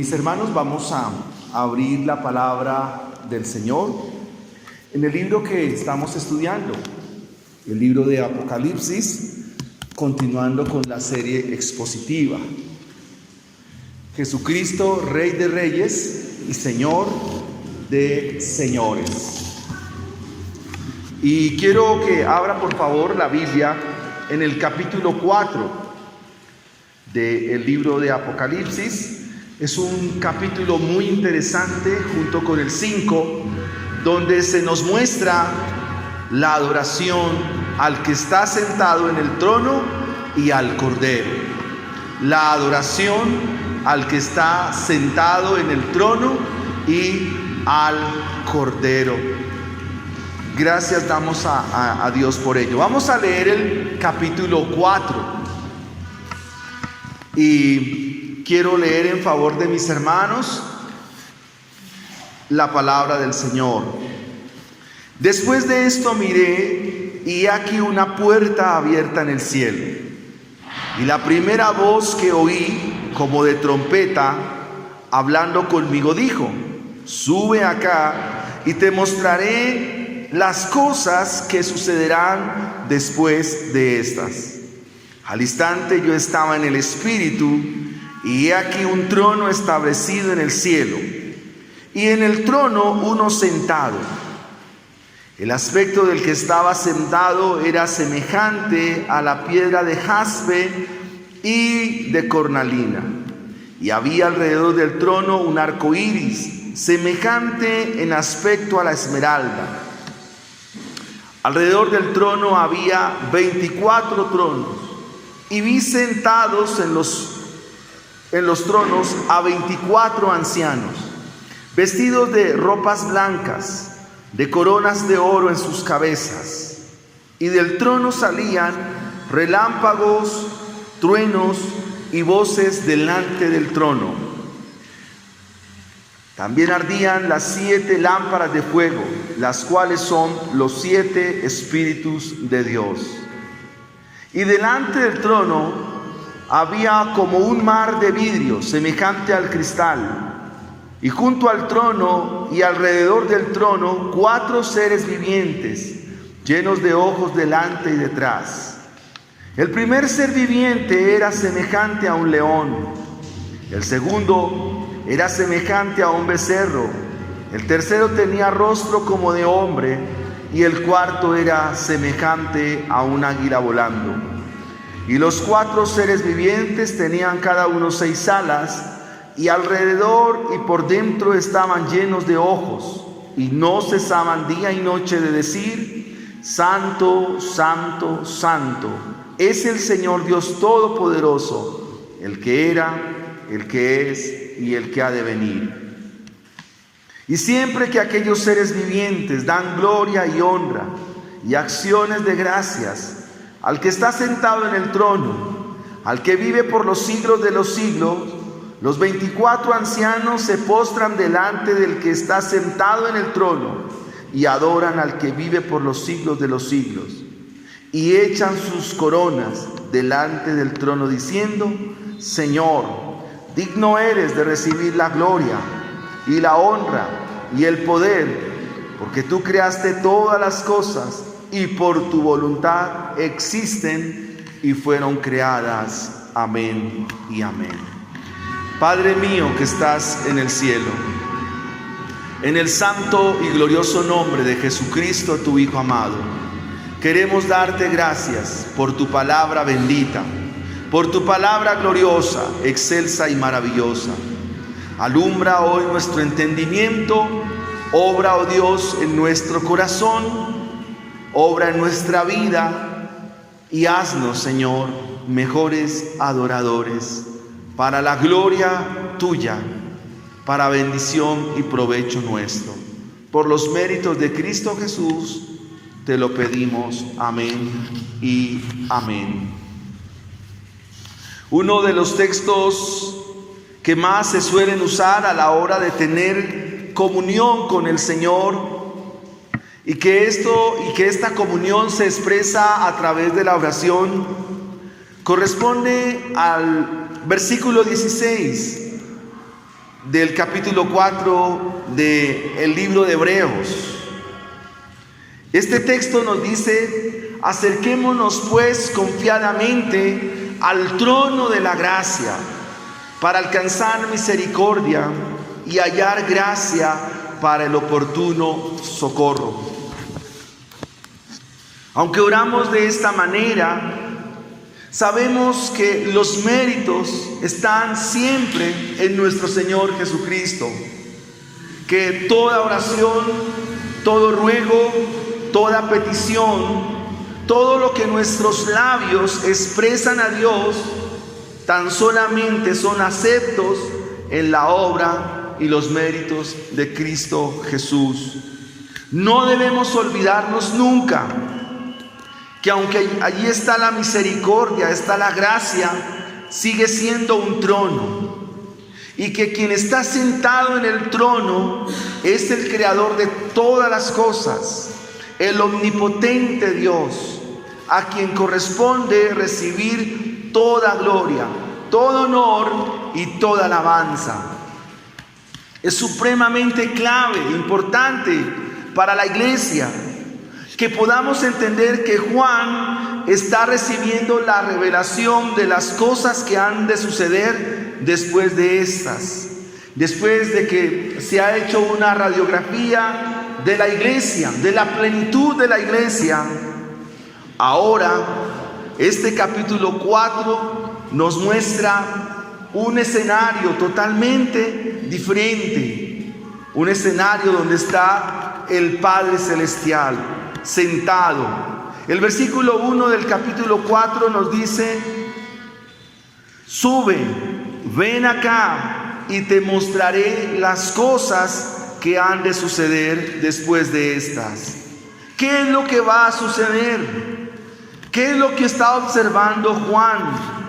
Mis hermanos, vamos a abrir la palabra del Señor en el libro que estamos estudiando, el libro de Apocalipsis, continuando con la serie expositiva. Jesucristo, Rey de Reyes y Señor de Señores. Y quiero que abra por favor la Biblia en el capítulo 4 del libro de Apocalipsis. Es un capítulo muy interesante junto con el 5, donde se nos muestra la adoración al que está sentado en el trono y al Cordero. La adoración al que está sentado en el trono y al Cordero. Gracias damos a Dios por ello. Vamos a leer el capítulo 4. Y quiero leer en favor de mis hermanos la palabra del Señor. Después de esto miré, y aquí una puerta abierta en el cielo. Y la primera voz que oí, como de trompeta, hablando conmigo, dijo: sube acá y te mostraré las cosas que sucederán después de estas. Al instante yo estaba en el Espíritu, y he aquí un trono establecido en el cielo, y en el trono uno sentado. El aspecto del que estaba sentado era semejante a la piedra de jaspe y de cornalina, y había alrededor del trono un arco iris, semejante en aspecto a la esmeralda. Alrededor del trono había 24 tronos, y vi sentados en los tronos a 24 ancianos, vestidos de ropas blancas, de coronas de oro en sus cabezas. Y del trono salían relámpagos, truenos y voces delante del trono. También ardían las 7 lámparas de fuego, las cuales son los 7 espíritus de Dios. Y delante del trono había como un mar de vidrio semejante al cristal, y junto al trono y alrededor del trono 4 seres vivientes, llenos de ojos delante y detrás. El primer ser viviente era semejante a un león, el segundo era semejante a un becerro, el tercero tenía rostro como de hombre, y el cuarto era semejante a un águila volando. Y los 4 seres vivientes tenían cada uno 6 alas, y alrededor y por dentro estaban llenos de ojos, y no cesaban día y noche de decir: Santo, Santo, Santo, es el Señor Dios Todopoderoso, el que era, el que es y el que ha de venir. Y siempre que aquellos seres vivientes dan gloria y honra y acciones de gracias al que está sentado en el trono, al que vive por los siglos de los siglos, los 24 ancianos se postran delante del que está sentado en el trono y adoran al que vive por los siglos de los siglos, y echan sus coronas delante del trono diciendo: Señor, digno eres de recibir la gloria y la honra y el poder, porque tú creaste todas las cosas, y por tu voluntad existen y fueron creadas. Amén y amén. Padre mío que estás en el cielo, en el santo y glorioso nombre de Jesucristo, tu Hijo amado, queremos darte gracias por tu palabra bendita, por tu palabra gloriosa, excelsa y maravillosa. Alumbra hoy nuestro entendimiento, obra, oh Dios, en nuestro corazón, obra en nuestra vida, y haznos, Señor, mejores adoradores, para la gloria tuya, para bendición y provecho nuestro. Por los méritos de Cristo Jesús, te lo pedimos. Amén y amén. Uno de los textos que más se suelen usar a la hora de tener comunión con el Señor, y que esta comunión se expresa a través de la oración, corresponde al versículo 16, del capítulo 4 del libro de Hebreos. Este texto nos dice: acerquémonos pues confiadamente al trono de la gracia para alcanzar misericordia y hallar gracia para el oportuno socorro. Aunque oramos de esta manera, sabemos que los méritos están siempre en nuestro Señor Jesucristo, que toda oración, todo ruego, toda petición, todo lo que nuestros labios expresan a Dios, tan solamente son aceptos en la obra y los méritos de Cristo Jesús. No debemos olvidarnos nunca que aunque allí está la misericordia, está la gracia, sigue siendo un trono. Y que quien está sentado en el trono es el creador de todas las cosas, el omnipotente Dios, a quien corresponde recibir toda gloria, todo honor y toda alabanza. Es supremamente clave, importante para la iglesia, que podamos entender que Juan está recibiendo la revelación de las cosas que han de suceder después de estas. Después de que se ha hecho una radiografía de la iglesia, de la plenitud de la iglesia, ahora este capítulo 4 nos muestra un escenario totalmente diferente. Un escenario donde está el Padre Celestial sentado. El versículo 1 del capítulo 4 nos dice: sube, ven acá y te mostraré las cosas que han de suceder después de estas. ¿Qué es lo que va a suceder? ¿Qué es lo que está observando Juan?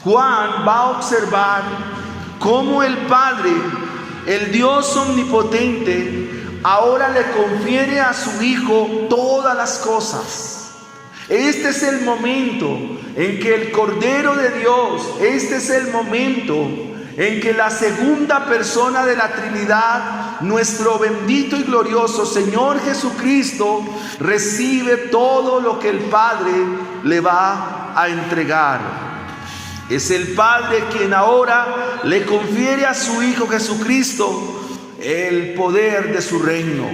Juan va a observar cómo el Padre, el Dios omnipotente, ahora le confiere a su Hijo todas las cosas. Este es el momento en que el Cordero de Dios, este es el momento en que la segunda persona de la Trinidad, nuestro bendito y glorioso Señor Jesucristo, recibe todo lo que el Padre le va a entregar. Es el Padre quien ahora le confiere a su Hijo Jesucristo el poder de su reino.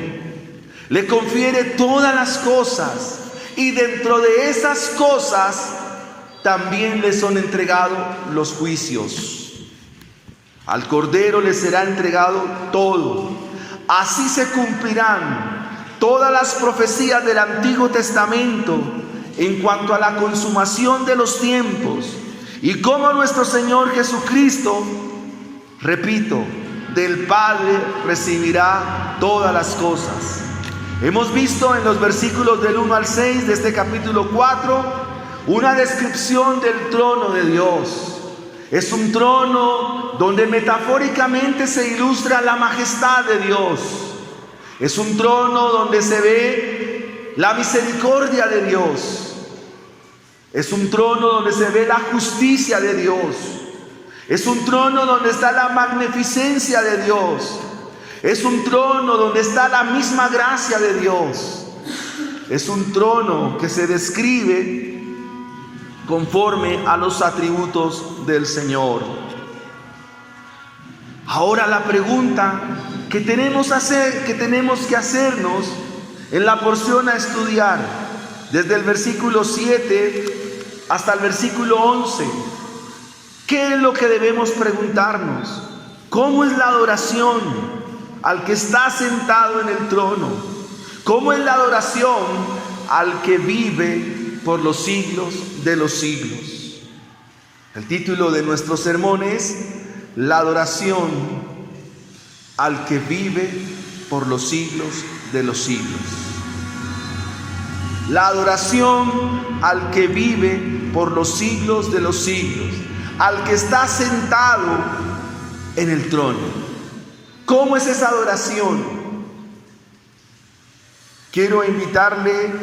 Le confiere todas las cosas, y dentro de esas cosas también le son entregados los juicios. Al Cordero le será entregado todo. Así se cumplirán todas las profecías del Antiguo Testamento en cuanto a la consumación de los tiempos, y cómo nuestro Señor Jesucristo, repito, del Padre recibirá todas las cosas. Hemos visto en los versículos del 1 al 6 de este capítulo 4 una descripción del trono de Dios. Es un trono donde metafóricamente se ilustra la majestad de Dios. Es un trono donde se ve la misericordia de Dios. Es un trono donde se ve la justicia de Dios. Es un trono donde está la magnificencia de Dios. Es un trono donde está la misma gracia de Dios. Es un trono que se describe conforme a los atributos del Señor. Ahora la pregunta que tenemos que hacernos en la porción a estudiar, desde el versículo 7 hasta el versículo 11, ¿qué es lo que debemos preguntarnos? ¿Cómo es la adoración al que está sentado en el trono? ¿Cómo es la adoración al que vive por los siglos de los siglos? El título de nuestro sermón es La adoración al que vive por los siglos de los siglos. La adoración al que vive por los siglos de los siglos, al que está sentado en el trono. ¿Cómo es esa adoración? Quiero invitarle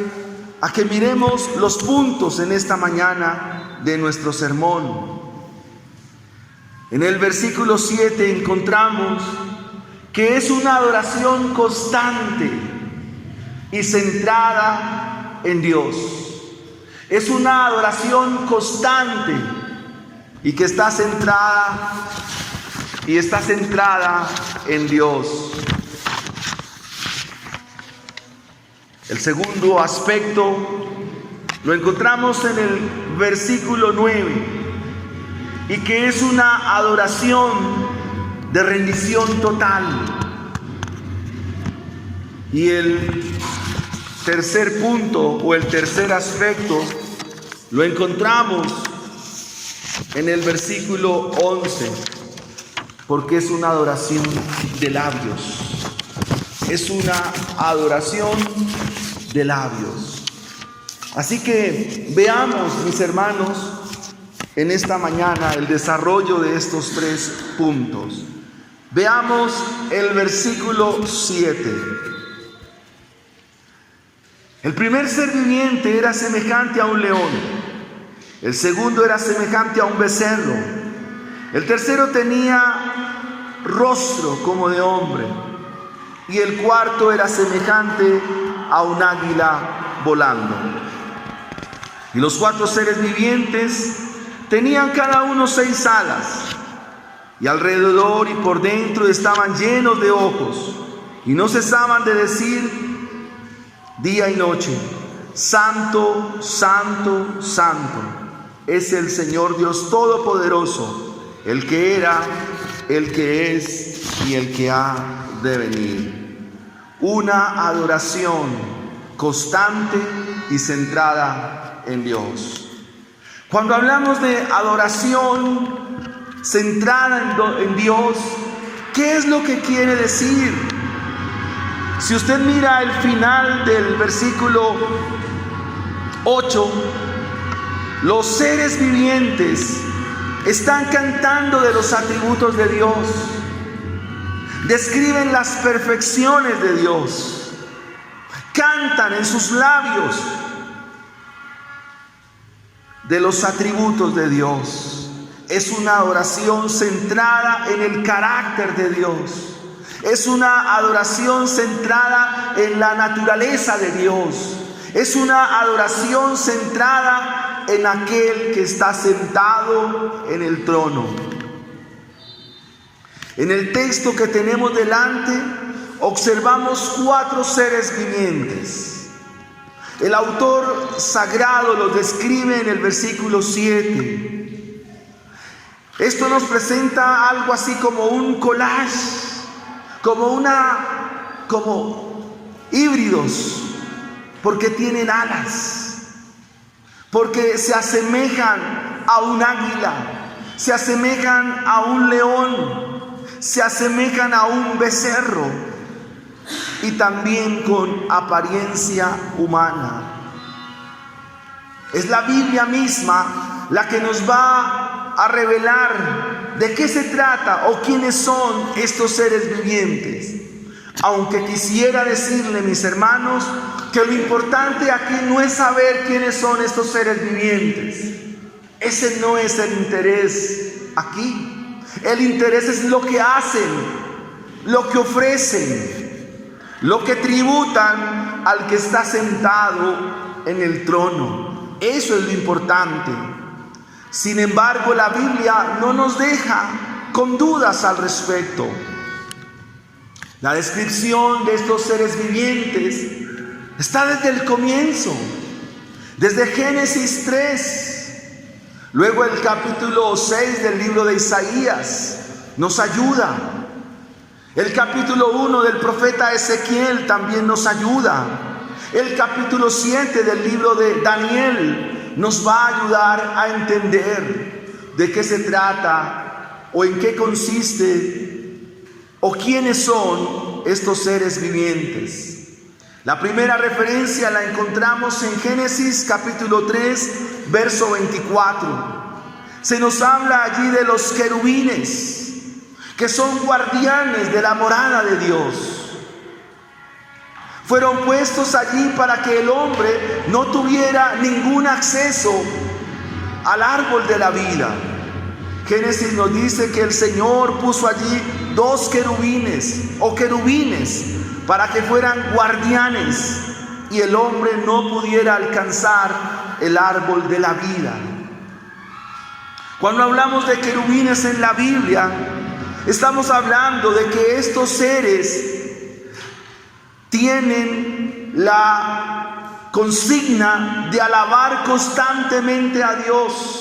a que miremos los puntos en esta mañana de nuestro sermón. En el versículo 7 encontramos que es una adoración constante y centrada en Dios. Es una adoración constante y que está centrada en Dios. El segundo aspecto lo encontramos en el versículo 9, y que es una adoración de rendición total. Y el tercer punto o el tercer aspecto lo encontramos en el versículo 11, porque es una adoración de labios. Es una adoración de labios. Así que veamos, mis hermanos, en esta mañana el desarrollo de estos tres puntos. Veamos el versículo 7. El primer ser viviente era semejante a un león. El segundo era semejante a un becerro. El tercero tenía rostro como de hombre. Y el cuarto era semejante a un águila volando. Y los cuatro seres vivientes tenían cada uno 6 alas, y alrededor y por dentro estaban llenos de ojos, y no cesaban de decir día y noche: Santo, Santo, Santo es el Señor Dios Todopoderoso, el que era, el que es y el que ha de venir. Una adoración constante y centrada en Dios. Cuando hablamos de adoración centrada en Dios, ¿qué es lo que quiere decir? Si usted mira el final del versículo 8, los seres vivientes están cantando de los atributos de Dios, describen las perfecciones de Dios, cantan en sus labios de los atributos de Dios. Es una adoración centrada en el carácter de Dios. Es una adoración centrada en la naturaleza de Dios. Es una adoración centrada en aquel que está sentado en el trono. En el texto que tenemos delante observamos 4 seres vivientes. El autor sagrado los describe en el versículo 7. Esto nos presenta algo así como un collage, como híbridos, porque tienen alas, porque se asemejan a un águila, se asemejan a un león, se asemejan a un becerro, y también con apariencia humana. Es la Biblia misma la que nos va a revelar de qué se trata o quiénes son estos seres vivientes. Aunque quisiera decirle, mis hermanos, que lo importante aquí no es saber quiénes son estos seres vivientes. Ese no es el interés aquí. El interés es lo que hacen, lo que ofrecen, lo que tributan al que está sentado en el trono. Eso es lo importante. Sin embargo, la Biblia no nos deja con dudas al respecto. La descripción de estos seres vivientes está desde el comienzo, desde Génesis 3. Luego el capítulo 6 del libro de Isaías nos ayuda. El capítulo 1 del profeta Ezequiel también nos ayuda. El capítulo 7 del libro de Daniel nos va a ayudar a entender de qué se trata o en qué consiste o quiénes son estos seres vivientes. La primera referencia la encontramos en Génesis capítulo 3, verso 24. Se nos habla allí de los querubines, que son guardianes de la morada de Dios. Fueron puestos allí para que el hombre no tuviera ningún acceso al árbol de la vida. Génesis nos dice que el Señor puso allí 2 querubines para que fueran guardianes y el hombre no pudiera alcanzar el árbol de la vida. Cuando hablamos de querubines en la Biblia, estamos hablando de que estos seres tienen la consigna de alabar constantemente a Dios,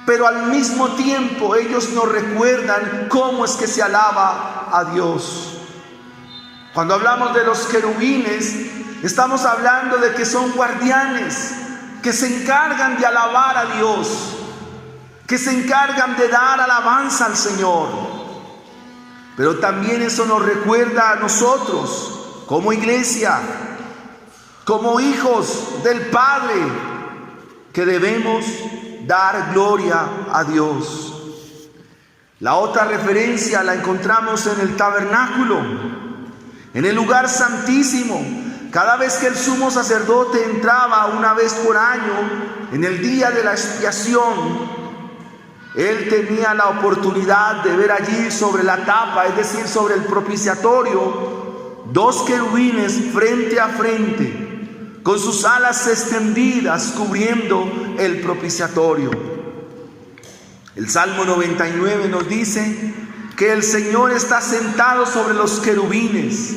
pero al mismo tiempo ellos nos recuerdan cómo es que se alaba a Dios. Cuando hablamos de los querubines, estamos hablando de que son guardianes que se encargan de alabar a Dios, que se encargan de dar alabanza al Señor. Pero también eso nos recuerda a nosotros como iglesia, como hijos del Padre, que debemos dar gloria a Dios. La otra referencia la encontramos en el tabernáculo, en el lugar santísimo. Cada vez que el sumo sacerdote entraba una vez por año, en el día de la expiación, él tenía la oportunidad de ver allí sobre la tapa, es decir, sobre el propiciatorio, 2 querubines frente a frente, con sus alas extendidas cubriendo el propiciatorio. El Salmo 99 nos dice que el Señor está sentado sobre los querubines.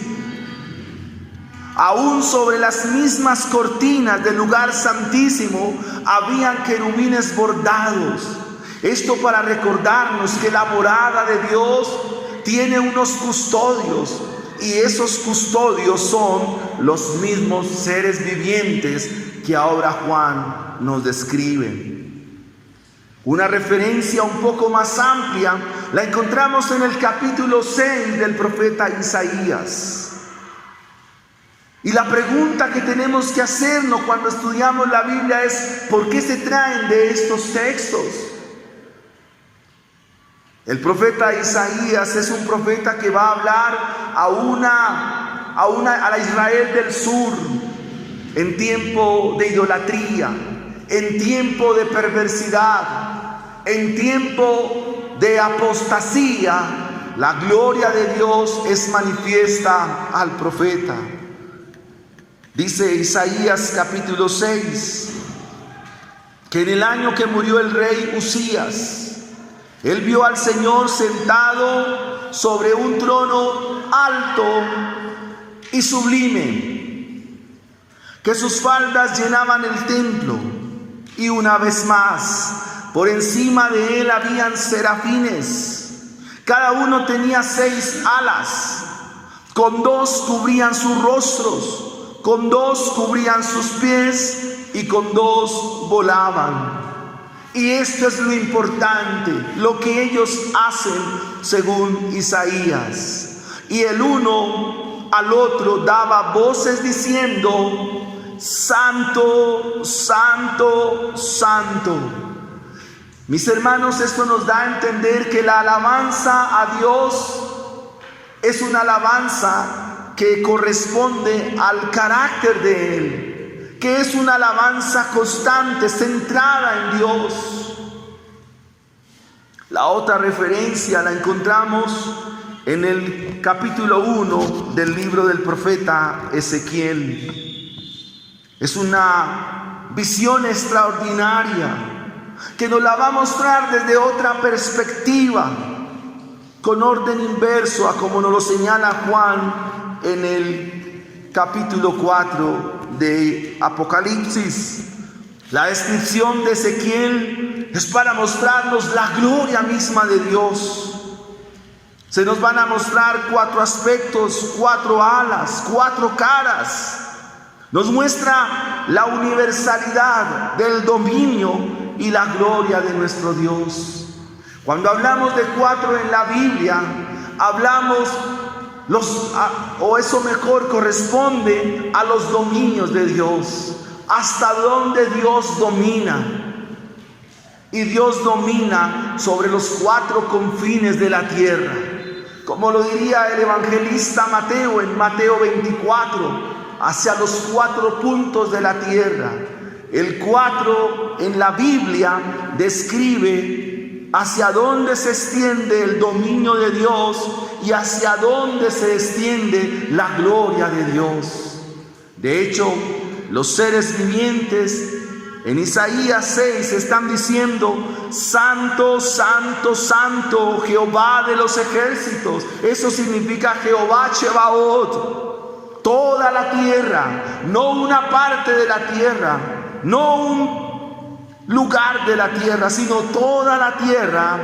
Aún sobre las mismas cortinas del lugar santísimo habían querubines bordados. Esto para recordarnos que la morada de Dios tiene unos custodios, y esos custodios son los mismos seres vivientes que ahora Juan nos describe. Una referencia un poco más amplia la encontramos en el capítulo 6 del profeta Isaías. Y la pregunta que tenemos que hacernos cuando estudiamos la Biblia es: ¿por qué se traen de estos textos? El profeta Isaías es un profeta que va a hablar a la Israel del sur en tiempo de idolatría, en tiempo de perversidad, en tiempo de apostasía. La gloria de Dios es manifiesta al profeta. Dice Isaías capítulo 6 que en el año que murió el rey Usías, él vio al Señor sentado sobre un trono alto y sublime, que sus faldas llenaban el templo, y una vez más, por encima de él habían serafines. Cada uno tenía 6 alas, con 2 cubrían sus rostros, con 2 cubrían sus pies, y con 2 volaban. Y esto es lo importante, lo que ellos hacen según Isaías. Y el uno al otro daba voces diciendo: Santo, Santo, Santo. Mis hermanos, esto nos da a entender que la alabanza a Dios es una alabanza que corresponde al carácter de Él, que es una alabanza constante, centrada en Dios. La otra referencia la encontramos en el capítulo 1 del libro del profeta Ezequiel. Es una visión extraordinaria que nos la va a mostrar desde otra perspectiva, con orden inverso a como nos lo señala Juan en el capítulo 4 de Apocalipsis. La descripción de Ezequiel es para mostrarnos la gloria misma de Dios. Se nos van a mostrar 4 aspectos, 4 alas, 4 caras. Nos muestra la universalidad del dominio y la gloria de nuestro Dios. Cuando hablamos de 4 en la Biblia, hablamos o eso mejor corresponde a los dominios de Dios, hasta donde Dios domina. Y Dios domina sobre los 4 confines de la tierra, como lo diría el evangelista Mateo en Mateo 24, hacia los 4 puntos de la tierra. El 4 en la Biblia describe hacia dónde se extiende el dominio de Dios y hacia dónde se extiende la gloria de Dios. De hecho, los seres vivientes en Isaías 6 están diciendo: Santo, santo, santo, Jehová de los ejércitos. Eso significa Jehová Chebaot. Toda la tierra, no una parte de la tierra, no un lugar de la tierra, sino toda la tierra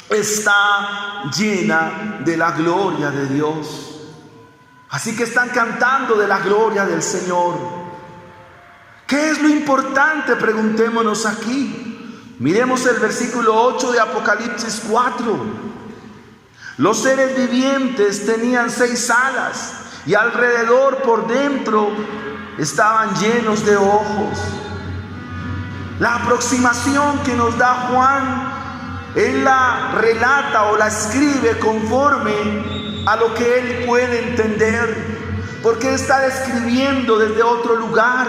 está llena de la gloria de Dios. Así que están cantando de la gloria del Señor. ¿Qué es lo importante? Preguntémonos aquí. Miremos el versículo 8 de Apocalipsis 4. Los seres vivientes tenían 6 alas y alrededor por dentro estaban llenos de ojos. La aproximación que nos da Juan, él la relata o la escribe conforme a lo que él puede entender, porque está describiendo desde otro lugar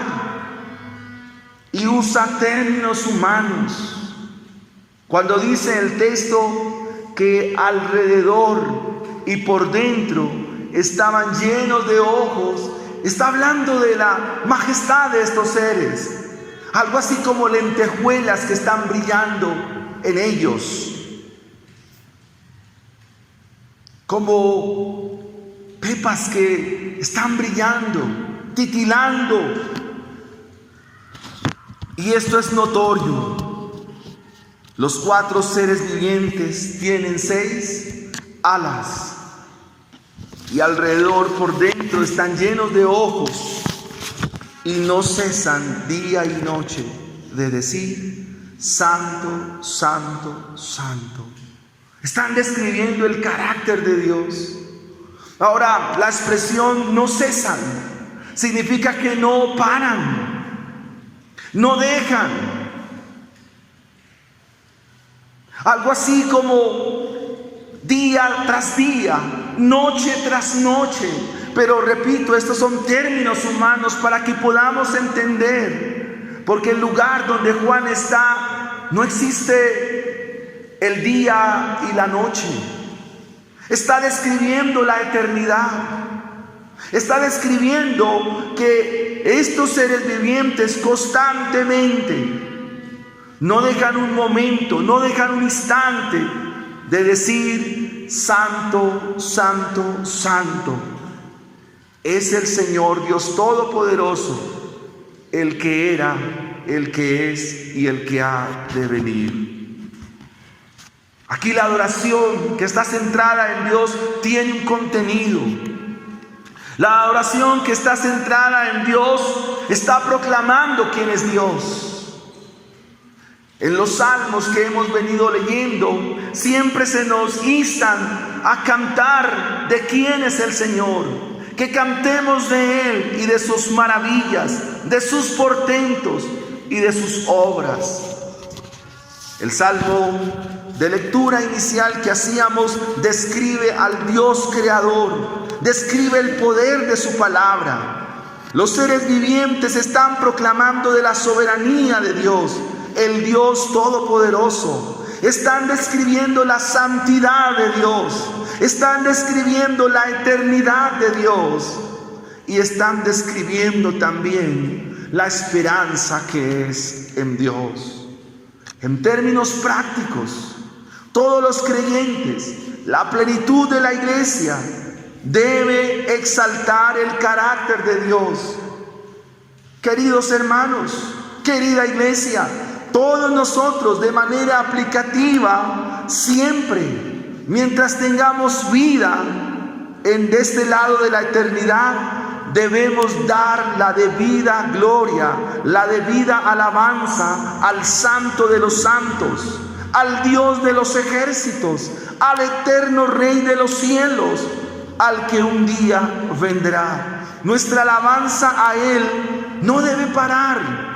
y usa términos humanos. Cuando dice el texto que alrededor y por dentro estaban llenos de ojos, está hablando de la majestad de estos seres. Algo así como lentejuelas que están brillando en ellos, como pepas que están brillando, titilando. Y esto es notorio. Los 4 seres vivientes tienen 6 alas y alrededor por dentro están llenos de ojos y no cesan día y noche de decir: Santo, santo, santo. Están describiendo el carácter de Dios. Ahora, la expresión no cesan significa que no paran, no dejan. Algo así como día tras día, noche tras noche. Pero repito, estos son términos humanos para que podamos entender, porque el lugar donde Juan está no existe el día y la noche. Está describiendo la eternidad. Está describiendo que estos seres vivientes constantemente no dejan un momento, no dejan un instante de decir: Santo, santo, santo. Es el Señor Dios Todopoderoso, el que era, el que es y el que ha de venir. Aquí la adoración que está centrada en Dios tiene un contenido. La adoración que está centrada en Dios está proclamando quién es Dios. En los salmos que hemos venido leyendo, siempre se nos instan a cantar de quién es el Señor. Que cantemos de Él y de sus maravillas, de sus portentos y de sus obras. El salmo de lectura inicial que hacíamos describe al Dios creador, describe el poder de su palabra. Los seres vivientes están proclamando de la soberanía de Dios, el Dios Todopoderoso. Están describiendo la santidad de Dios, están describiendo la eternidad de Dios y están describiendo también la esperanza que es en Dios. En términos prácticos, todos los creyentes, la plenitud de la iglesia, debe exaltar el carácter de Dios. Queridos hermanos, querida iglesia, todos nosotros de manera aplicativa, siempre, mientras tengamos vida en este lado de la eternidad, debemos dar la debida gloria, la debida alabanza al Santo de los santos, al Dios de los ejércitos, al eterno Rey de los cielos, al que un día vendrá. Nuestra alabanza a Él no debe parar.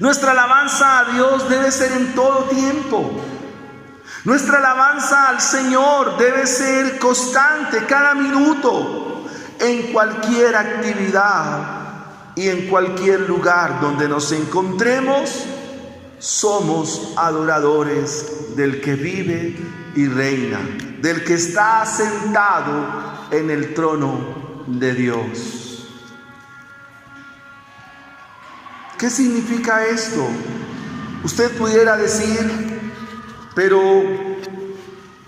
Nuestra alabanza a Dios debe ser en todo tiempo. Nuestra alabanza al Señor debe ser constante cada minuto, en cualquier actividad y en cualquier lugar donde nos encontremos, somos adoradores del que vive y reina, del que está sentado en el trono de Dios. ¿Qué significa esto? Usted pudiera decir, pero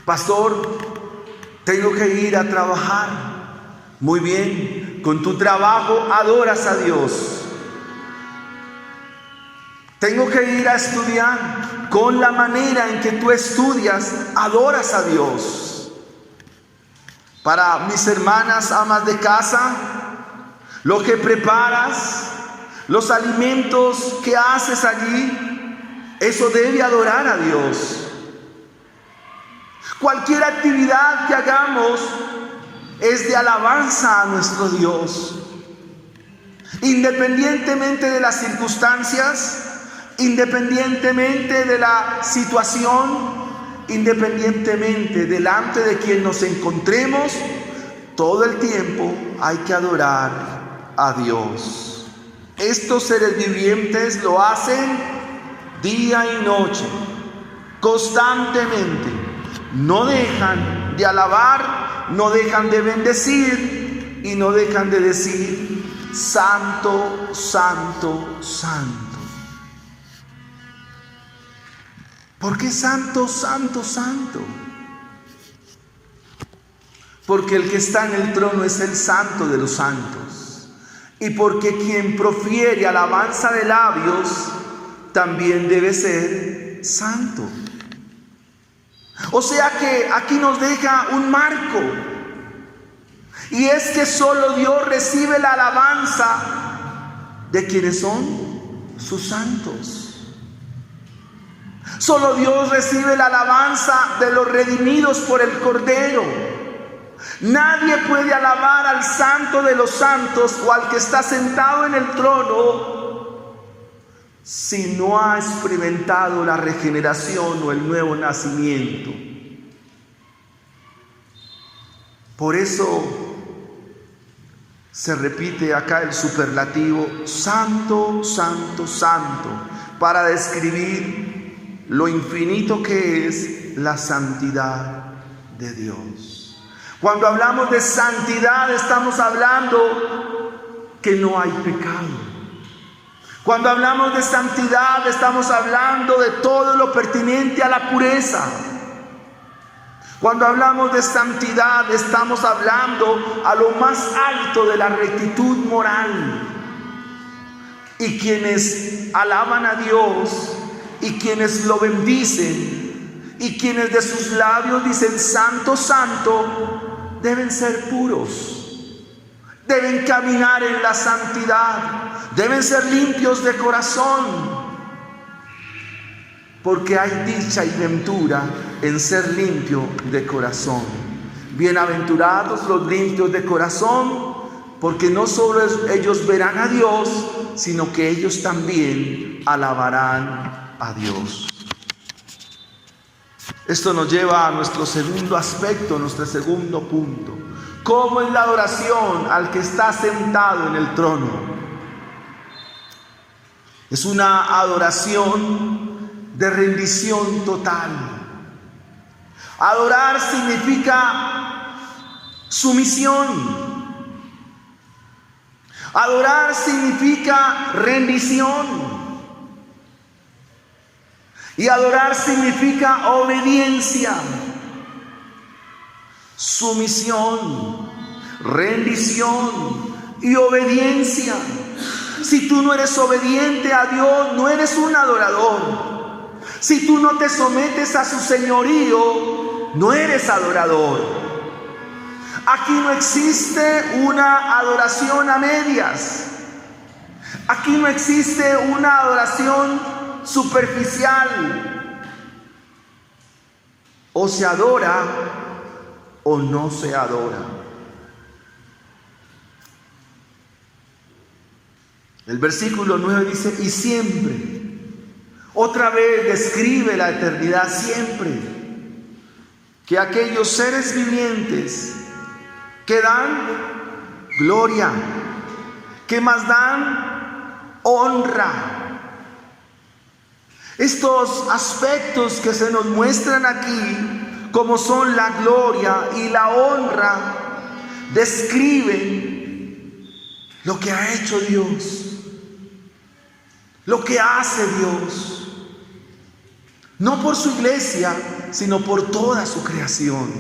pastor, tengo que ir a trabajar. Muy bien, con tu trabajo adoras a Dios. Tengo que ir a estudiar. Con la manera en que tú estudias, adoras a Dios. Para mis hermanas amas de casa, lo que preparas, los alimentos que haces allí, eso debe adorar a Dios. Cualquier actividad que hagamos es de alabanza a nuestro Dios. Independientemente de las circunstancias, independientemente de la situación, independientemente delante de quien nos encontremos, todo el tiempo hay que adorar a Dios. Estos seres vivientes lo hacen día y noche, constantemente. No dejan de alabar, no dejan de bendecir y no dejan de decir: Santo, Santo, Santo. ¿Por qué santo, santo, santo? Porque el que está en el trono es el santo de los santos. Y porque quien profiere alabanza de labios también debe ser santo. O sea que aquí nos deja un marco. Y es que solo Dios recibe la alabanza de quienes son sus santos. Solo Dios recibe la alabanza de los redimidos por el Cordero. Nadie puede alabar al Santo de los santos o al que está sentado en el trono si no ha experimentado la regeneración o el nuevo nacimiento. Por eso se repite acá el superlativo Santo, Santo, Santo, para describir lo infinito que es la santidad de Dios. Cuando hablamos de santidad, estamos hablando que no hay pecado. Cuando hablamos de santidad, estamos hablando de todo lo pertinente a la pureza. Cuando hablamos de santidad, estamos hablando a lo más alto de la rectitud moral. Y quienes alaban a Dios y quienes lo bendicen y quienes de sus labios dicen Santo, Santo, deben ser puros, deben caminar en la santidad, deben ser limpios de corazón, porque hay dicha y ventura en ser limpio de corazón. Bienaventurados los limpios de corazón, porque no solo ellos verán a Dios, sino que ellos también alabarán a Dios. Esto nos lleva a nuestro segundo aspecto, nuestro segundo punto. ¿Cómo es la adoración al que está sentado en el trono? Es una adoración de rendición total. Adorar significa sumisión. Adorar significa rendición. Y adorar significa obediencia, sumisión, rendición y obediencia. Si tú no eres obediente a Dios, no eres un adorador. Si tú no te sometes a su señorío, no eres adorador. Aquí no existe una adoración a medias. Aquí no existe una adoración superficial. O se adora o no se adora. El versículo 9 dice: y siempre, otra vez describe la eternidad, siempre, que aquellos seres vivientes que dan gloria, ¿Qué más dan? Honra. Estos aspectos que se nos muestran aquí, como son la gloria y la honra, describen lo que ha hecho Dios, lo que hace Dios, no por su iglesia, sino por toda su creación.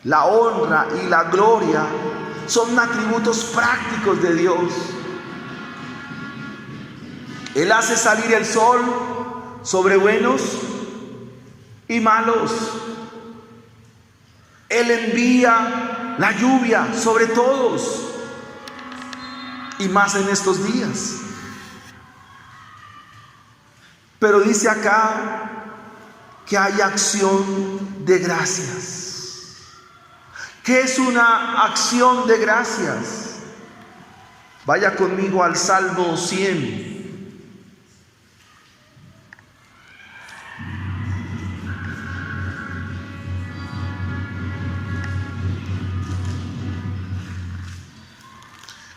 La honra y la gloria son atributos prácticos de Dios. Él hace salir el sol sobre buenos y malos. Él envía la lluvia sobre todos, y más en estos días. Pero dice acá que hay acción de gracias. ¿Qué es una acción de gracias? Vaya conmigo al Salmo 100.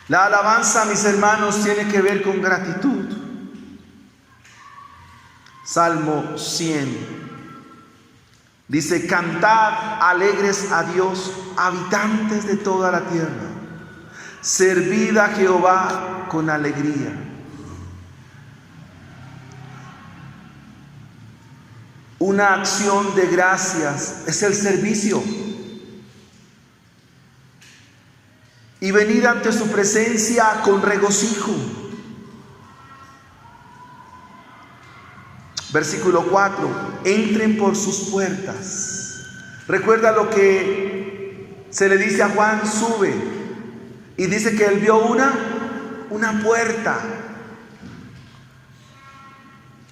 La alabanza, mis hermanos, tiene que ver con gratitud. Salmo 100. Dice: cantad alegres a Dios, habitantes de toda la tierra. Servid a Jehová con alegría. Una acción de gracias es el servicio. Y venid ante su presencia con regocijo. Versículo 4. Entren por sus puertas. Recuerda lo que se le dice a Juan: sube. Y dice que él vio una puerta.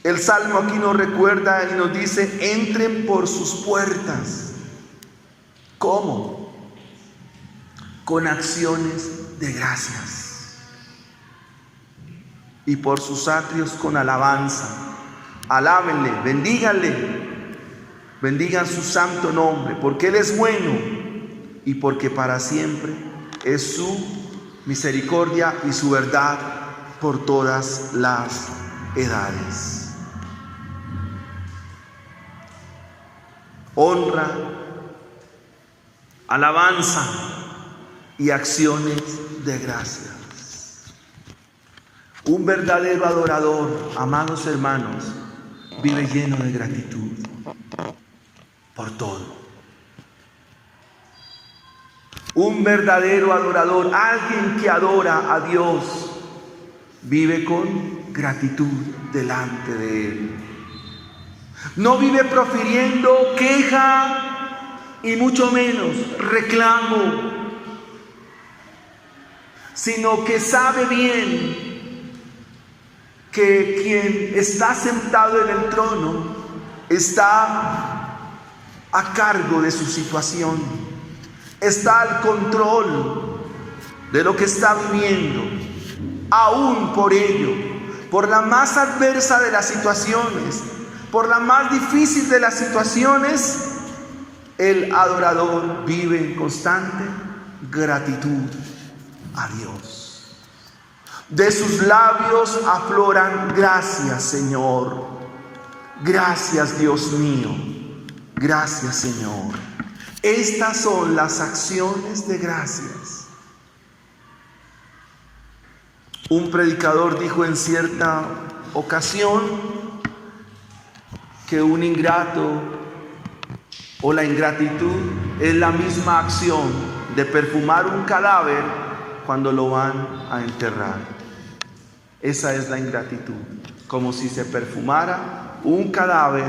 El Salmo aquí nos recuerda y nos dice: entren por sus puertas. ¿Cómo? Con acciones de gracias. Y por sus atrios con alabanza. Alábenle, bendíganle, bendigan su santo nombre, porque Él es bueno y porque para siempre es su misericordia y su verdad por todas las edades. Honra, alabanza y acciones de gracias. Un verdadero adorador, amados hermanos, vive lleno de gratitud por todo. Un verdadero adorador, alguien que adora a Dios, vive con gratitud delante de Él. No vive profiriendo queja y mucho menos reclamo, sino que sabe bien que quien está sentado en el trono está a cargo de su situación, está al control de lo que está viviendo. Aún por ello, por la más adversa de las situaciones, por la más difícil de las situaciones, el adorador vive en constante gratitud a Dios. De sus labios afloran: gracias, Señor. Gracias, Dios mío. Gracias, Señor. Estas son las acciones de gracias. Un predicador dijo en cierta ocasión que un ingrato o la ingratitud es la misma acción de perfumar un cadáver cuando lo van a enterrar. Esa es la ingratitud, como si se perfumara un cadáver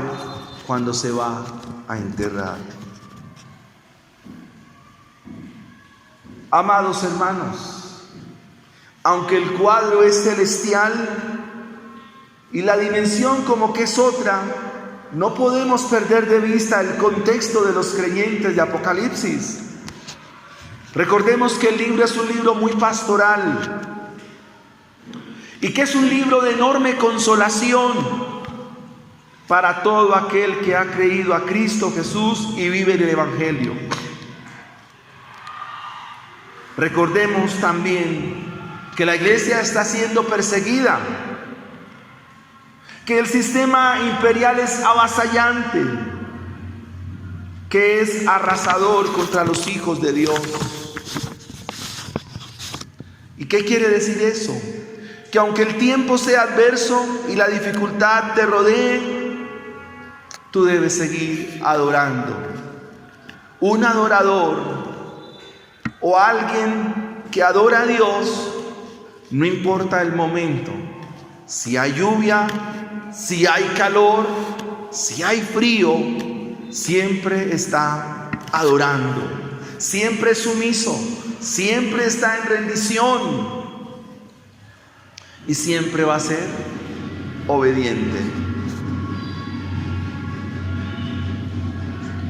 cuando se va a enterrar. Amados hermanos, aunque el cuadro es celestial y la dimensión como que es otra, no podemos perder de vista el contexto de los creyentes de Apocalipsis. Recordemos que el libro es un libro muy pastoral y que es un libro de enorme consolación para todo aquel que ha creído a Cristo Jesús y vive el Evangelio. Recordemos también que la iglesia está siendo perseguida, que el sistema imperial es avasallante, que es arrasador contra los hijos de Dios. ¿Y qué quiere decir eso? Que aunque el tiempo sea adverso y la dificultad te rodee, tú debes seguir adorando. Un adorador o alguien que adora a Dios, no importa el momento, si hay lluvia, si hay calor, si hay frío, siempre está adorando, siempre es sumiso, siempre está en rendición y siempre va a ser obediente.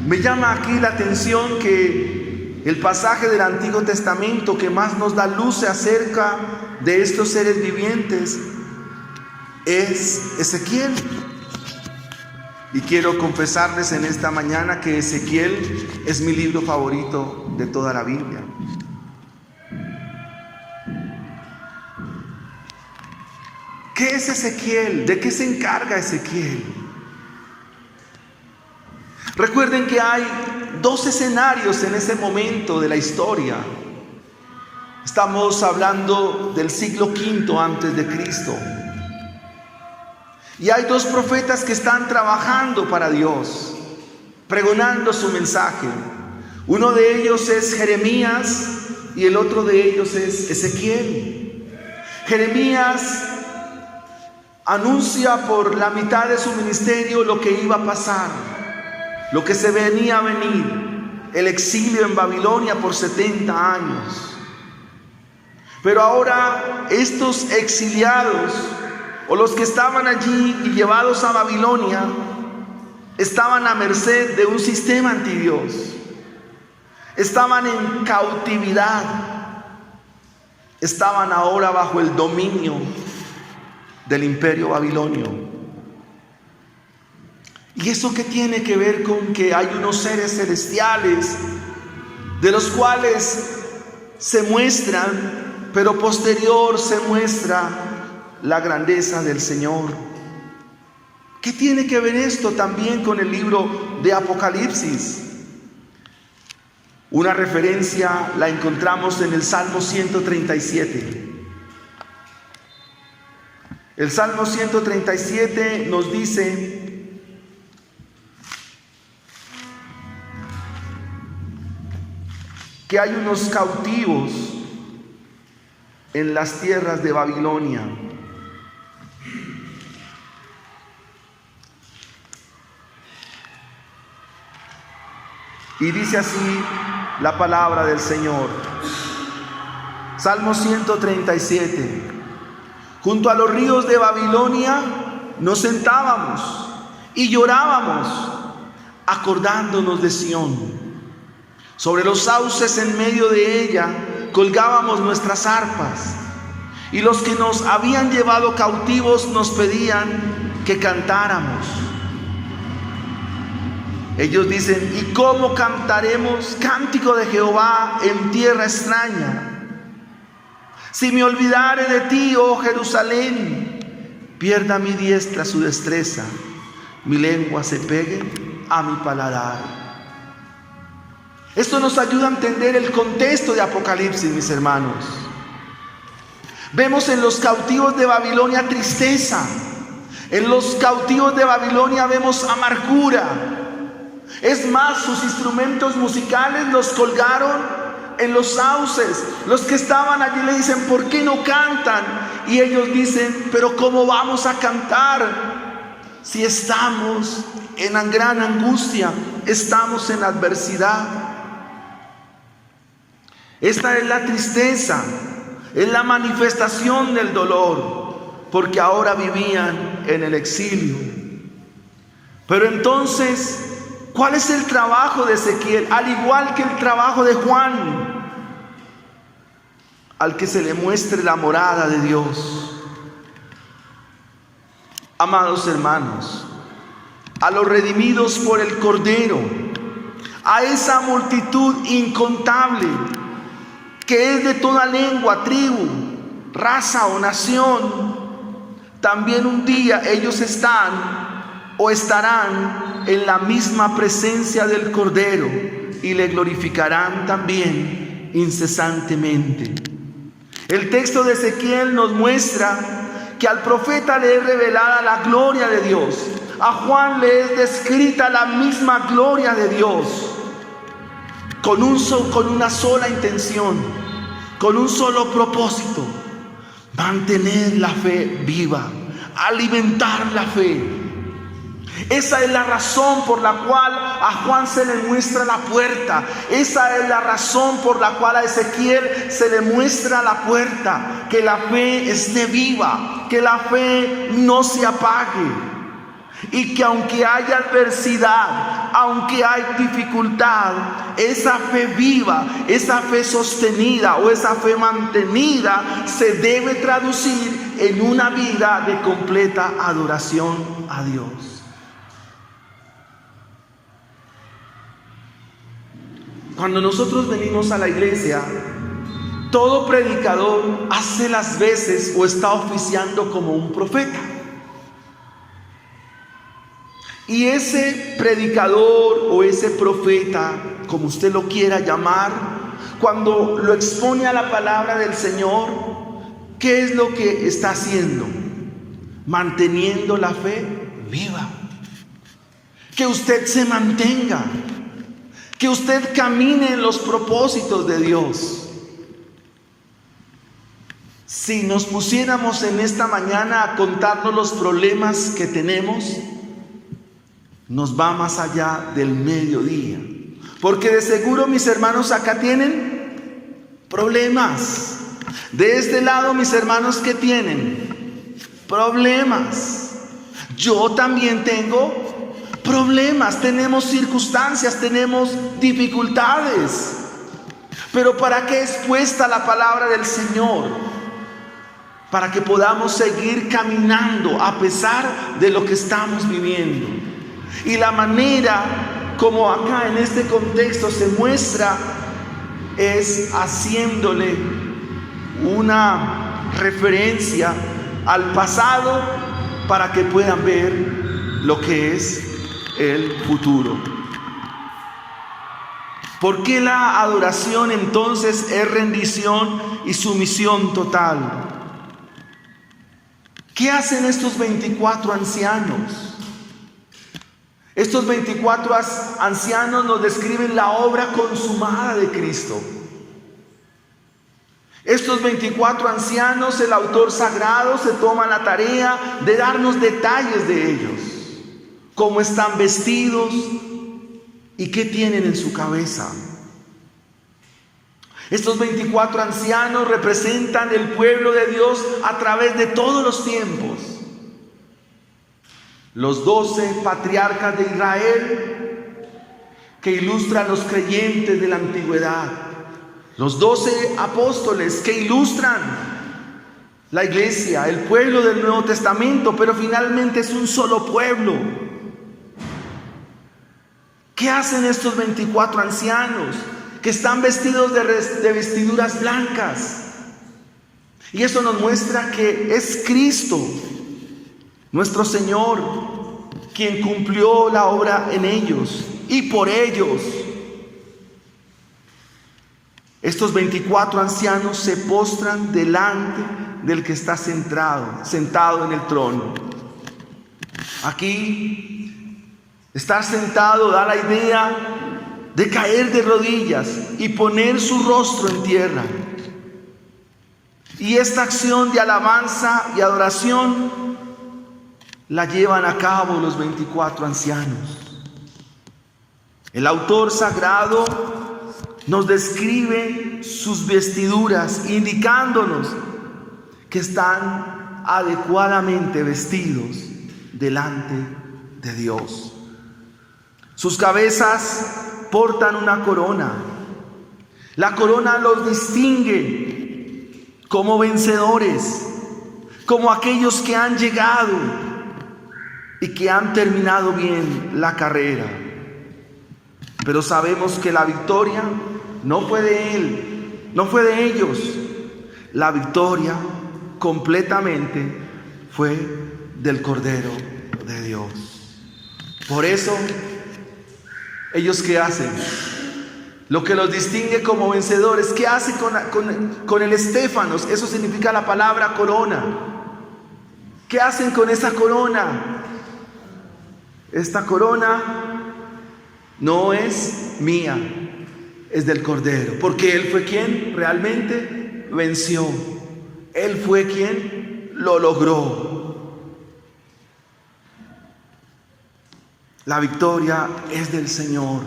Me llama aquí la atención que el pasaje del Antiguo Testamento que más nos da luz acerca de estos seres vivientes es Ezequiel. Y quiero confesarles en esta mañana que Ezequiel es mi libro favorito de toda la Biblia. ¿Qué es Ezequiel? ¿De qué se encarga Ezequiel? Recuerden que hay dos escenarios en ese momento de la historia. Estamos hablando del siglo V antes de Cristo. Y hay dos profetas que están trabajando para Dios, pregonando su mensaje. Uno de ellos es Jeremías y el otro de ellos es Ezequiel. Jeremías anuncia por la mitad de su ministerio lo que iba a pasar, lo que se venía a venir, el exilio en Babilonia por 70 años. Pero ahora estos exiliados, o los que estaban allí y llevados a Babilonia, estaban a merced de un sistema antidios. Estaban en cautividad. Estaban ahora bajo el dominio del imperio babilonio. ¿Y eso qué tiene que ver con que hay unos seres celestiales de los cuales se muestran, pero posterior se muestra la grandeza del Señor? ¿Qué tiene que ver esto también con el libro de Apocalipsis? Una referencia la encontramos en el Salmo 137. El Salmo 137 nos dice: que hay unos cautivos en las tierras de Babilonia. Y dice así la palabra del Señor. Salmo 137. Junto a los ríos de Babilonia nos sentábamos y llorábamos, acordándonos de Sión. Sobre los sauces en medio de ella colgábamos nuestras arpas, y los que nos habían llevado cautivos nos pedían que cantáramos. Ellos dicen: ¿y cómo cantaremos cántico de Jehová en tierra extraña? Si me olvidare de ti, oh Jerusalén, pierda mi diestra su destreza, mi lengua se pegue a mi paladar. Esto nos ayuda a entender el contexto de Apocalipsis, mis hermanos. Vemos en los cautivos de Babilonia tristeza. En los cautivos de Babilonia vemos amargura. Es más, sus instrumentos musicales los colgaron en los sauces. Los que estaban allí le dicen: ¿por qué no cantan? Y ellos dicen: pero ¿cómo vamos a cantar si estamos en gran angustia, estamos en adversidad? Esta es la tristeza, es la manifestación del dolor, porque ahora vivían en el exilio. Pero entonces, ¿cuál es el trabajo de Ezequiel? Al igual que el trabajo de Juan, al que se le muestre la morada de Dios. Amados hermanos, a los redimidos por el Cordero, a esa multitud incontable que es de toda lengua, tribu, raza o nación, también un día ellos están o estarán en la misma presencia del Cordero y le glorificarán también incesantemente. El texto de Ezequiel nos muestra que al profeta le es revelada la gloria de Dios. A Juan le es descrita la misma gloria de Dios, con una sola intención, con un solo propósito: mantener la fe viva, alimentar la fe. Esa es la razón por la cual a Juan se le muestra la puerta. Esa es la razón por la cual a Ezequiel se le muestra la puerta: que la fe esté viva, que la fe no se apague. Y que aunque haya adversidad, aunque hay dificultad, esa fe viva, esa fe sostenida o esa fe mantenida se debe traducir en una vida de completa adoración a Dios. Cuando nosotros venimos a la iglesia, todo predicador hace las veces o está oficiando como un profeta. Y ese predicador o ese profeta, como usted lo quiera llamar, cuando lo expone a la palabra del Señor, ¿qué es lo que está haciendo? Manteniendo la fe viva. Que usted se mantenga, que usted camine en los propósitos de Dios. Si nos pusiéramos en esta mañana a contarnos los problemas que tenemos, nos va más allá del mediodía. Porque de seguro mis hermanos acá tienen problemas. De este lado mis hermanos, ¿qué tienen? Problemas. Yo también tengo problemas, tenemos circunstancias, tenemos dificultades. Pero ¿para qué es puesta la palabra del Señor? Para que podamos seguir caminando a pesar de lo que estamos viviendo. Y la manera como acá en este contexto se muestra es haciéndole una referencia al pasado para que puedan ver lo que es el futuro. ¿Por qué la adoración entonces es rendición y sumisión total? ¿Qué hacen estos 24 ancianos? Estos 24 ancianos nos describen la obra consumada de Cristo. Estos 24 ancianos, el autor sagrado se toma la tarea de darnos detalles de ellos. Cómo están vestidos y qué tienen en su cabeza. Estos 24 ancianos representan el pueblo de Dios a través de todos los tiempos. Los 12 patriarcas de Israel que ilustran los creyentes de la antigüedad. Los 12 apóstoles que ilustran la iglesia, el pueblo del Nuevo Testamento, pero finalmente es un solo pueblo. ¿Qué hacen estos 24 ancianos que están vestidos de vestiduras blancas? Y eso nos muestra que es Cristo, nuestro Señor, quien cumplió la obra en ellos y por ellos. Estos 24 ancianos se postran delante del que está sentado en el trono. Aquí, estar sentado da la idea de caer de rodillas y poner su rostro en tierra. Y esta acción de alabanza y adoración la llevan a cabo los 24 ancianos. El autor sagrado nos describe sus vestiduras, indicándonos que están adecuadamente vestidos delante de Dios. Sus cabezas portan una corona. La corona los distingue como vencedores, como aquellos que han llegado y que han terminado bien la carrera. Pero sabemos que la victoria no fue de ellos. La victoria completamente fue del Cordero de Dios. Por eso, ¿ellos qué hacen? Lo que los distingue como vencedores, ¿qué hacen con el estéfanos? Eso significa la palabra corona. ¿Qué hacen con esa corona? Esta corona no es mía, es del Cordero, porque Él fue quien realmente venció. Él fue quien lo logró. La victoria es del Señor.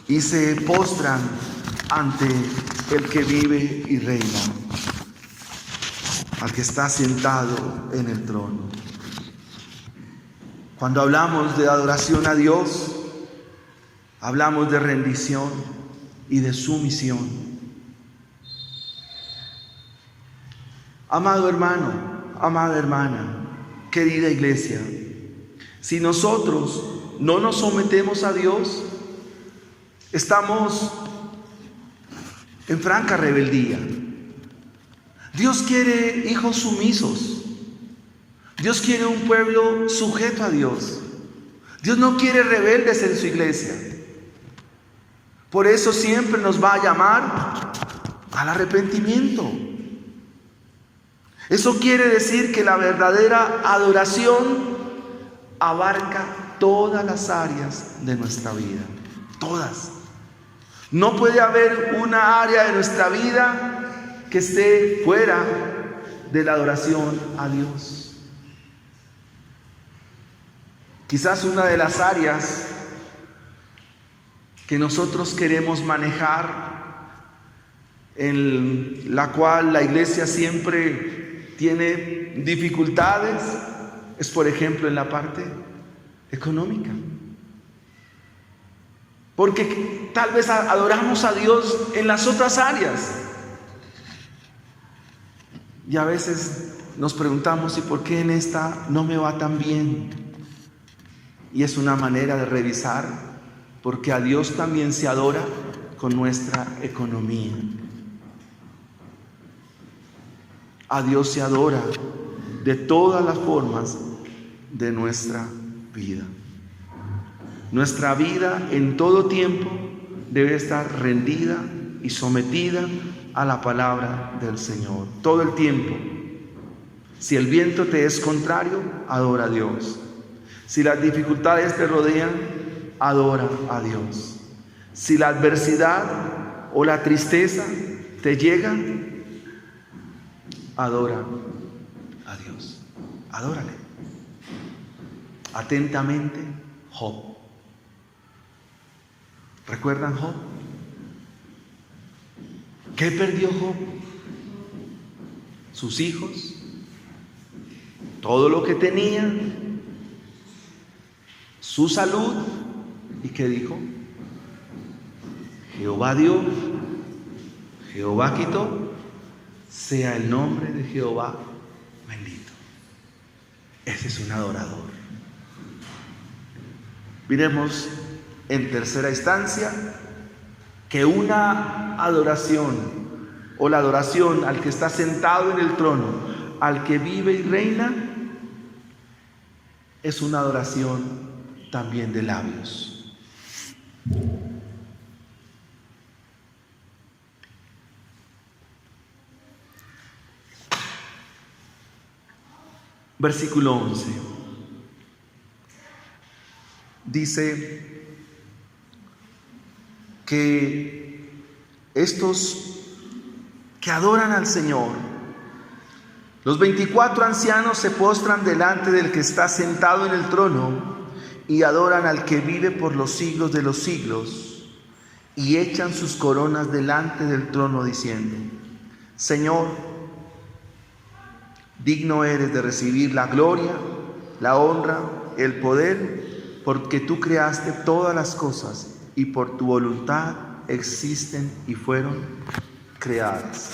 Y se postran ante el que vive y reina, al que está sentado en el trono. Cuando hablamos de adoración a Dios, hablamos de rendición y de sumisión. Amado hermano, amada hermana, querida iglesia, si nosotros no nos sometemos a Dios, estamos en franca rebeldía. Dios quiere hijos sumisos. Dios quiere un pueblo sujeto a Dios. Dios no quiere rebeldes en su iglesia. Por eso siempre nos va a llamar al arrepentimiento. Eso quiere decir que la verdadera adoración abarca todas las áreas de nuestra vida. Todas. No puede haber una área de nuestra vida que esté fuera de la adoración a Dios. Quizás una de las áreas que nosotros queremos manejar, en la cual la iglesia siempre tiene dificultades, es por ejemplo en la parte económica. Porque tal vez adoramos a Dios en las otras áreas. Y a veces nos preguntamos, ¿y por qué en esta no me va tan bien? Y es una manera de revisar, porque a Dios también se adora con nuestra economía. A Dios se adora de todas las formas de nuestra vida. Nuestra vida en todo tiempo debe estar rendida y sometida a la palabra del Señor. Todo el tiempo. Si el viento te es contrario, adora a Dios. Si las dificultades te rodean, adora a Dios. Si la adversidad o la tristeza te llega, adora a Dios. Adórale. Atentamente, Job. ¿Recuerdan Job? ¿Qué perdió Job? Sus hijos, todo lo que tenía, su salud. ¿Y qué dijo? Jehová dio, Jehová quitó, sea el nombre de Jehová bendito. Ese es un adorador. Miremos en tercera instancia que una adoración, o la adoración al que está sentado en el trono, al que vive y reina, es una adoración también de labios. Versículo 11. Dice que estos que adoran al Señor, los 24 ancianos se postran delante del que está sentado en el trono y adoran al que vive por los siglos de los siglos, y echan sus coronas delante del trono diciendo: Señor, digno eres de recibir la gloria, la honra, el poder, porque tú creaste todas las cosas y por tu voluntad existen y fueron creadas.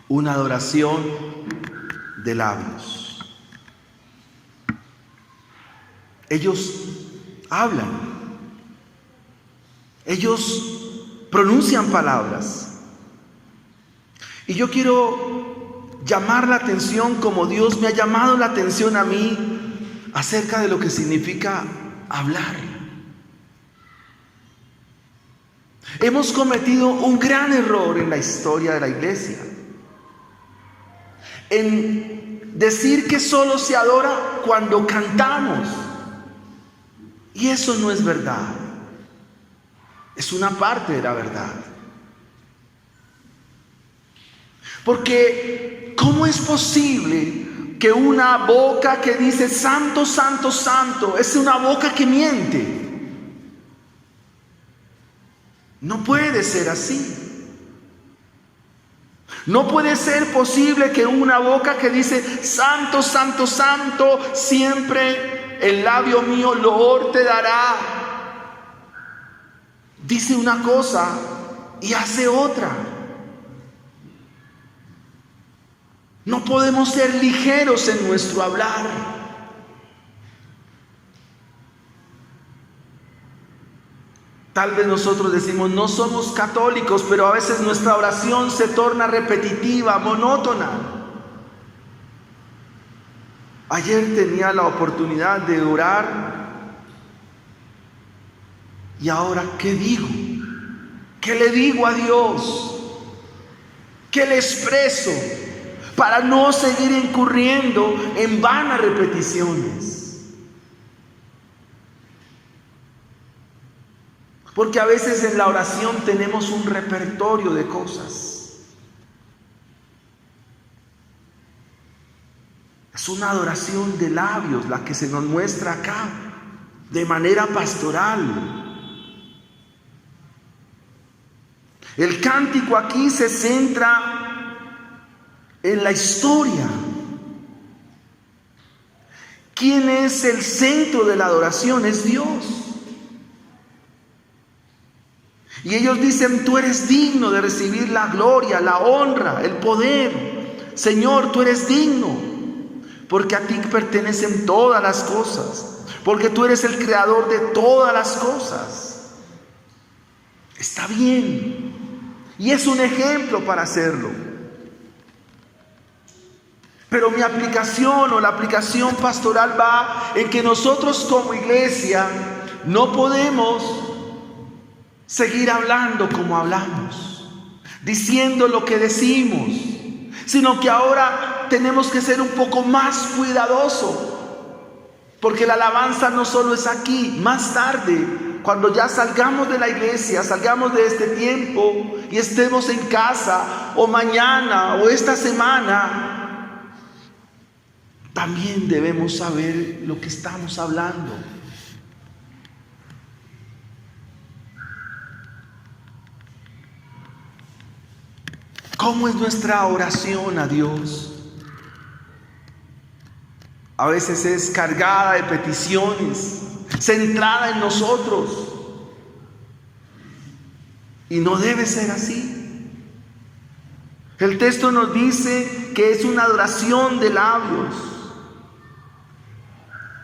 Una adoración de labios. Ellos hablan, ellos pronuncian palabras, Y yo quiero llamar la atención como Dios me ha llamado la atención a mí acerca de lo que significa hablar. Hemos cometido un gran error en la historia de la iglesia, en decir que solo se adora cuando cantamos. Y eso no es verdad. Es una parte de la verdad. Porque ¿cómo es posible que una boca que dice santo, santo, santo es una boca que miente? No puede ser así. No puede ser posible que una boca que dice santo, santo, santo, siempre el labio mío loor te dará, dice una cosa y hace otra. No podemos ser ligeros en nuestro hablar. Tal vez nosotros decimos, no somos católicos, pero a veces nuestra oración se torna repetitiva, monótona. Ayer tenía la oportunidad de orar y ahora, ¿qué digo? ¿Qué le digo a Dios? ¿Qué le expreso? Para no seguir incurriendo en vanas repeticiones. Porque a veces en la oración tenemos un repertorio de cosas. Es una adoración de labios la que se nos muestra acá, de manera pastoral. El cántico aquí se centra en la historia. ¿Quién es el centro de la adoración? Es Dios. Y ellos dicen, tú eres digno de recibir la gloria, la honra, el poder. Señor, tú eres digno, porque a ti pertenecen todas las cosas, porque tú eres el creador de todas las cosas. Está bien, y es un ejemplo para hacerlo. Pero mi aplicación o la aplicación pastoral va en que nosotros como iglesia no podemos seguir hablando como hablamos, diciendo lo que decimos, sino que ahora tenemos que ser un poco más cuidadosos, porque la alabanza no solo es aquí. Más tarde, cuando ya salgamos de la iglesia, salgamos de este tiempo y estemos en casa, o mañana o esta semana, también debemos saber lo que estamos hablando. ¿Cómo es nuestra oración a Dios? A veces es cargada de peticiones, centrada en nosotros. Y no debe ser así. El texto nos dice que es una adoración de labios.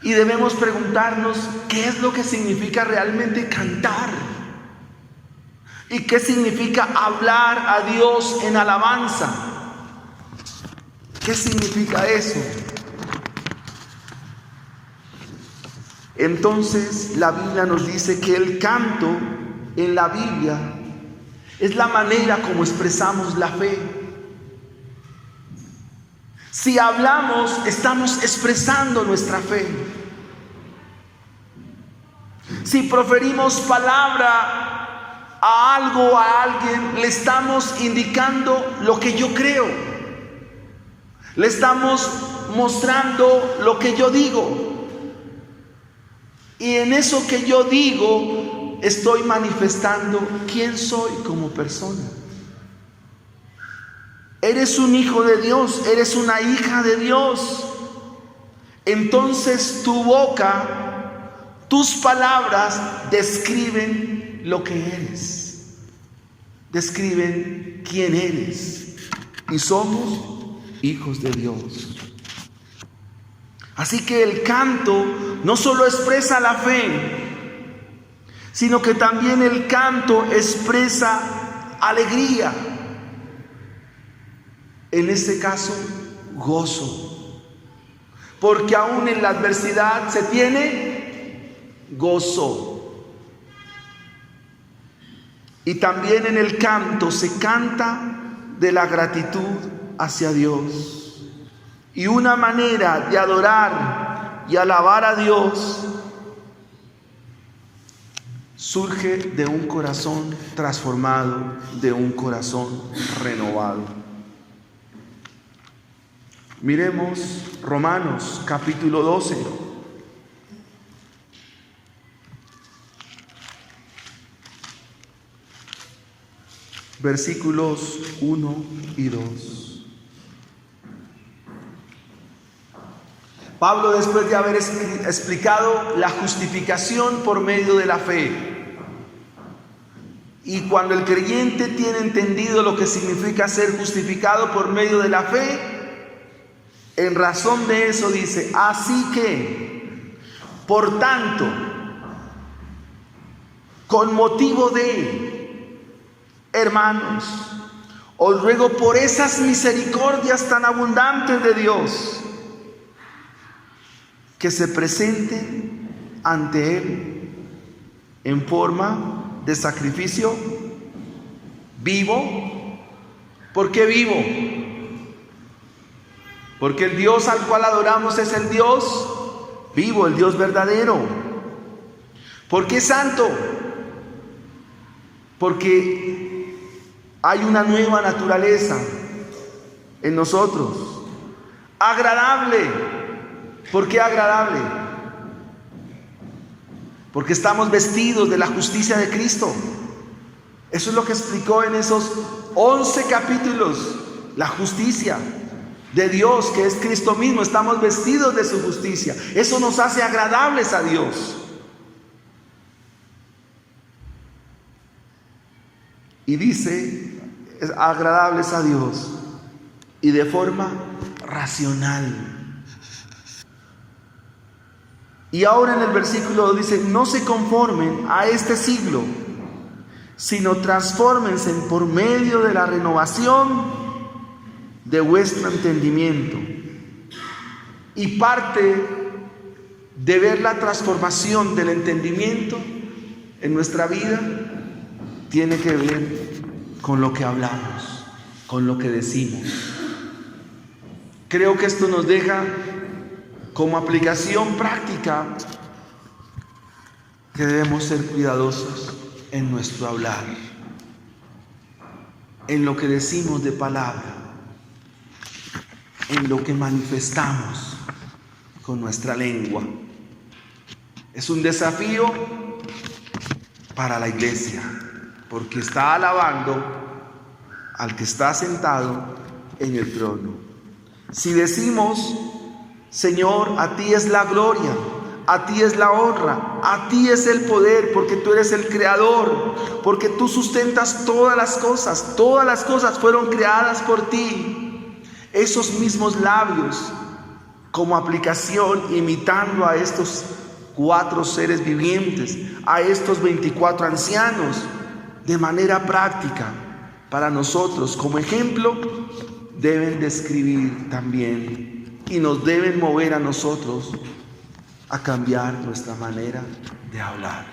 Y debemos preguntarnos qué es lo que significa realmente cantar. ¿Y qué significa hablar a Dios en alabanza? ¿Qué significa eso? Entonces la Biblia nos dice que el canto en la Biblia es la manera como expresamos la fe. Si hablamos, estamos expresando nuestra fe. Si proferimos palabra a algo, a alguien, le estamos indicando lo que yo creo. Le estamos mostrando lo que yo digo. Y en eso que yo digo, estoy manifestando quién soy como persona. Eres un hijo de Dios, eres una hija de Dios. Entonces tu boca, tus palabras describen lo que eres, describen quién eres, y somos hijos de Dios. Así que el canto no solo expresa la fe, sino que también el canto expresa alegría. En este caso, gozo. Porque aún en la adversidad se tiene gozo. Y también en el canto se canta de la gratitud hacia Dios. Y una manera de adorar y alabar a Dios surge de un corazón transformado, de un corazón renovado. Miremos Romanos capítulo 12. Versículos 1 y 2. Pablo, después de haber explicado la justificación por medio de la fe, y cuando el creyente tiene entendido lo que significa ser justificado por medio de la fe, en razón de eso dice: así que, por tanto, con motivo de, hermanos, os ruego por esas misericordias tan abundantes de Dios, que se presenten ante Él en forma de sacrificio vivo. ¿Por qué vivo? Porque el Dios al cual adoramos es el Dios vivo, el Dios verdadero. ¿Por qué santo? Porque hay una nueva naturaleza en nosotros. Agradable. ¿Por qué agradable? Porque estamos vestidos de la justicia de Cristo. Eso es lo que explicó en esos 11 capítulos. La justicia de Dios, que es Cristo mismo. Estamos vestidos de su justicia. Eso nos hace agradables a Dios. Y dice, agradables a Dios, y de forma racional. Y ahora en el versículo 2 dice: no se conformen a este siglo, sino transfórmense por medio de la renovación de vuestro entendimiento. Y parte de ver la transformación del entendimiento en nuestra vida tiene que ver con lo que hablamos, con lo que decimos. Creo que esto nos deja como aplicación práctica que debemos ser cuidadosos en nuestro hablar, en lo que decimos de palabra, en lo que manifestamos con nuestra lengua. Es un desafío para la iglesia, porque está alabando al que está sentado en el trono. Si decimos: Señor, a ti es la gloria, a ti es la honra, a ti es el poder, porque tú eres el creador, porque tú sustentas todas las cosas fueron creadas por ti. Esos mismos labios, como aplicación, imitando a estos 4 seres vivientes, a estos 24 ancianos, de manera práctica, para nosotros como ejemplo, deben describir también y nos deben mover a nosotros a cambiar nuestra manera de hablar,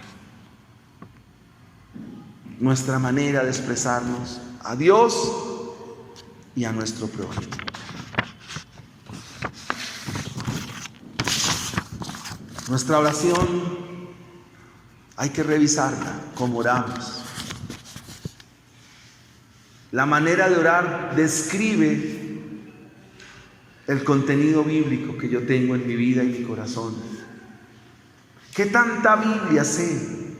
nuestra manera de expresarnos a Dios y a nuestro prójimo. Nuestra oración hay que revisarla, como oramos. La manera de orar describe el contenido bíblico que yo tengo en mi vida y mi corazón. ¿Qué tanta Biblia sé?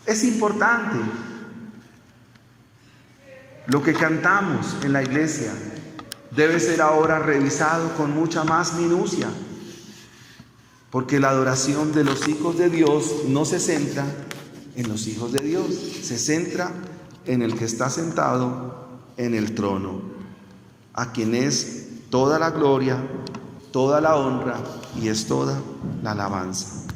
Es importante. Lo que cantamos en la iglesia debe ser ahora revisado con mucha más minucia, porque la adoración de los hijos de Dios no se centra en los hijos de Dios, se centra en el que está sentado en el trono, a quien es toda la gloria, toda la honra y es toda la alabanza.